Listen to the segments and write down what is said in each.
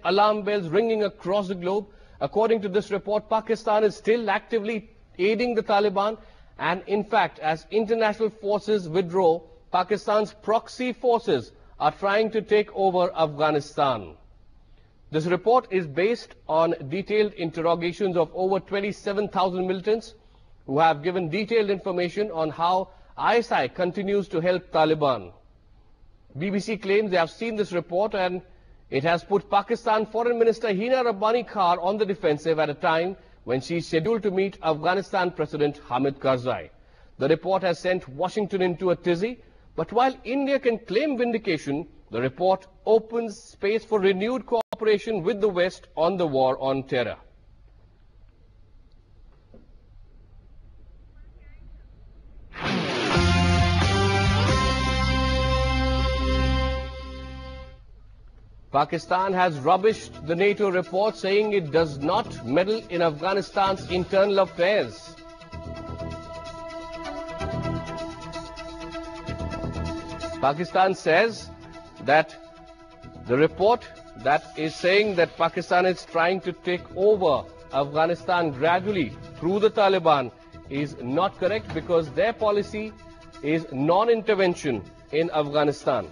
alarm bells ringing across the globe. According to this report, Pakistan is still actively aiding the Taliban, and in fact, as international forces withdraw, Pakistan's proxy forces are trying to take over Afghanistan. This report is based on detailed interrogations of over 27,000 militants who have given detailed information on how ISI continues to help Taliban. BBC claims they have seen this report and it has put Pakistan Foreign Minister Hina Rabbani Khan on the defensive at a time when she is scheduled to meet Afghanistan President Hamid Karzai. The report has sent Washington into a tizzy, but while India can claim vindication, the report opens space for renewed cooperation with the West on the war on terror. Pakistan has rubbished the NATO report, saying it does not meddle in Afghanistan's internal affairs. Pakistan says that the report that is saying that Pakistan is trying to take over Afghanistan gradually through the Taliban is not correct, because their policy is non-intervention in Afghanistan.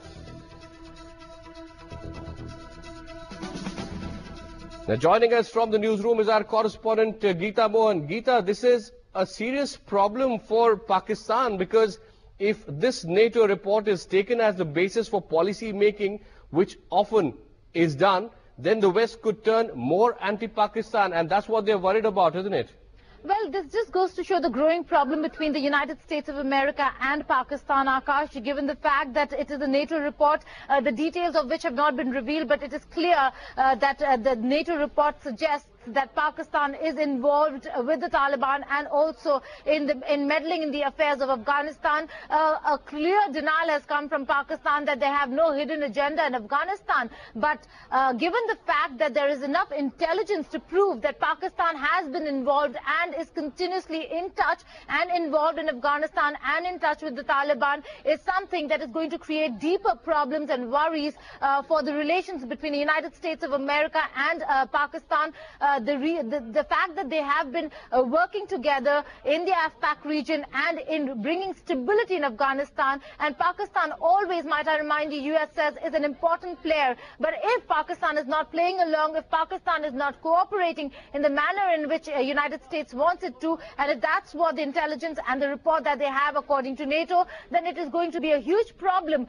Now, joining us from the newsroom is our correspondent Geeta Mohan. Geeta, this is a serious problem for Pakistan, because if this NATO report is taken as the basis for policy making, which often is done, then the West could turn more anti-Pakistan, and that's what they're worried about, isn't it? Well, this just goes to show the growing problem between the United States of America and Pakistan, Akash, given the fact that it is a NATO report, the details of which have not been revealed, but it is clear that the NATO report suggests that Pakistan is involved with the Taliban and also in meddling in the affairs of Afghanistan. A clear denial has come from Pakistan that they have no hidden agenda in Afghanistan. But given the fact that there is enough intelligence to prove that Pakistan has been involved and is continuously in touch and involved in Afghanistan and in touch with the Taliban, is something that is going to create deeper problems and worries for the relations between the United States of America and Pakistan. The fact that they have been working together in the AFPAC region and in bringing stability in Afghanistan, and Pakistan always, might I remind you, US says, is an important player. But if Pakistan is not playing along, if Pakistan is not cooperating in the manner in which the United States wants it to, and if that's what the intelligence and the report that they have according to NATO, then it is going to be a huge problem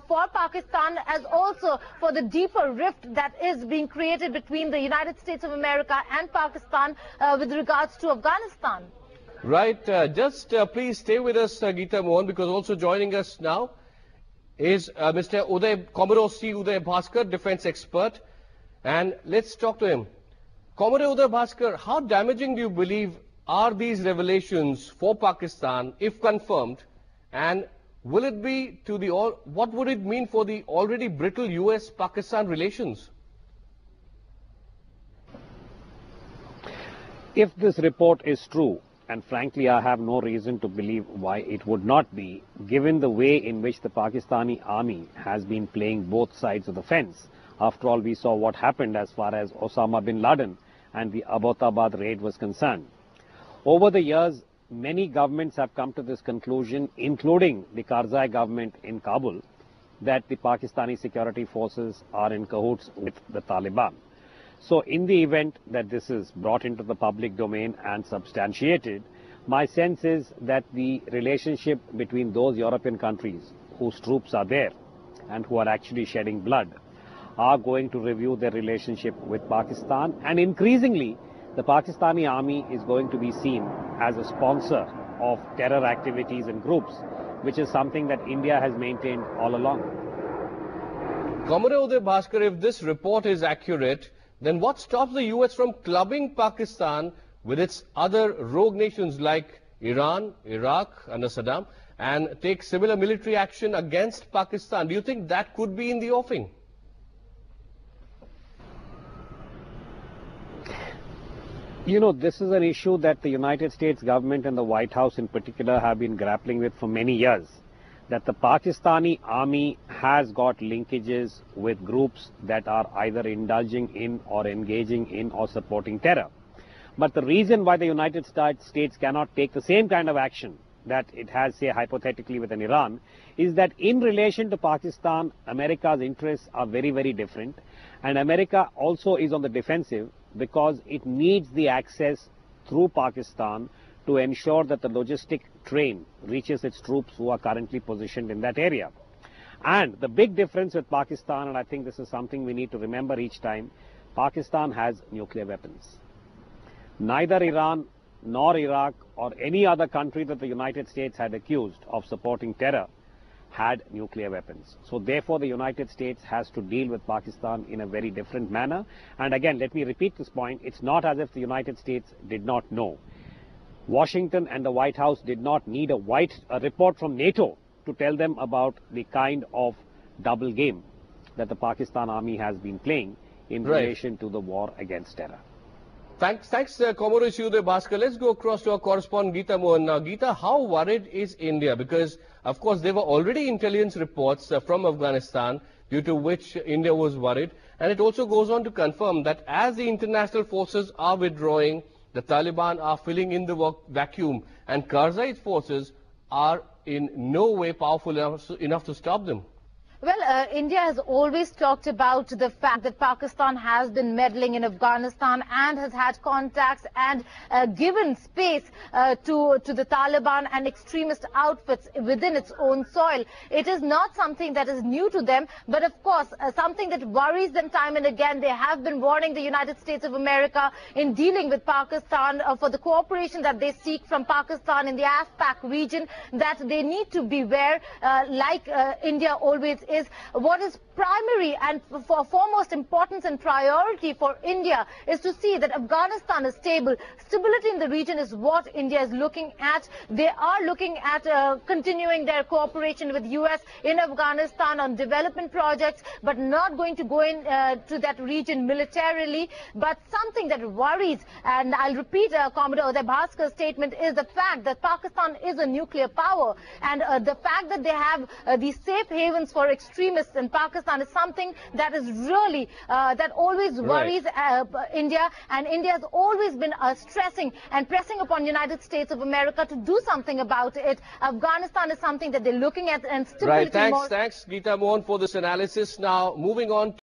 for Pakistan, as also for the deeper rift that is being created between the United States of America and Pakistan with regards to Afghanistan. Right. Please stay with us, Geeta Mohan, because also joining us now is Mr. Commodore C. Uday Bhaskar, defense expert. And let's talk to him. Commodore Uday Bhaskar, how damaging do you believe are these revelations for Pakistan, if confirmed? And will it be to the what would it mean for the already brittle US-Pakistan relations? If this report is true, and frankly I have no reason to believe why it would not be, given the way in which the Pakistani army has been playing both sides of the fence. After all, we saw what happened as far as Osama bin Laden and the Abbottabad raid was concerned. Over the years, many governments have come to this conclusion, including the Karzai government in Kabul, that the Pakistani security forces are in cahoots with the Taliban. So in the event that this is brought into the public domain and substantiated, my sense is that the relationship between those European countries whose troops are there and who are actually shedding blood are going to review their relationship with Pakistan, and increasingly the Pakistani army is going to be seen as a sponsor of terror activities and groups, which is something that India has maintained all along. Commodore Uday Bhaskar, if this report is accurate, then what stops the US from clubbing Pakistan with its other rogue nations like Iran, Iraq under Saddam, and take similar military action against Pakistan? Do you think that could be in the offing? You know, this is an issue that the United States government and the White House in particular have been grappling with for many years. that the Pakistani army has got linkages with groups that are either indulging in or engaging in or supporting terror. But the reason why the United States cannot take the same kind of action that it has, say, hypothetically with an Iran, is that in relation to Pakistan, America's interests are very, very different. And America also is on the defensive because it needs the access through Pakistan to ensure that the logistic train reaches its troops who are currently positioned in that area. And the big difference with Pakistan, and I think this is something we need to remember each time, Pakistan has nuclear weapons. Neither Iran nor Iraq or any other country that the United States had accused of supporting terror had nuclear weapons. So therefore the United States has to deal with Pakistan in a very different manner. And again, let me repeat this point, it's not as if the United States did not know. Washington and the White House did not need a report from NATO to tell them about the kind of double game that the Pakistan army has been playing in relation to the war against terror. Thanks, Commodore Shyudev Bhaskar. Let's go across to our correspondent Geeta Mohan. Now, Geeta, how worried is India? Because, of course, there were already intelligence reports from Afghanistan due to which India was worried. And it also goes on to confirm that as the international forces are withdrawing, the Taliban are filling in the vacuum, and Karzai's forces are in no way powerful enough to stop them. Well, India has always talked about the fact that Pakistan has been meddling in Afghanistan and has had contacts and given space to the Taliban and extremist outfits within its own soil. It is not something that is new to them, but of course, something that worries them time and again. They have been warning the United States of America in dealing with Pakistan for the cooperation that they seek from Pakistan in the AFPAC region, that they need to beware, like India always is. What is primary and for foremost importance and priority for India is to see that Afghanistan is stable. Stability in the region is what India is looking at. They are looking at continuing their cooperation with US in Afghanistan on development projects, but not going to go in to that region militarily. But something that worries, and I'll repeat Commodore Uday Bhaskar's statement, is the fact that Pakistan is a nuclear power, and the fact that they have these safe havens for extremists in Pakistan is something that is really, that always worries India, and India has always been stressing and pressing upon United States of America to do something about it. Afghanistan is something that they're looking at, and stability. Thanks, Geeta Mohan, for this analysis. Now, moving on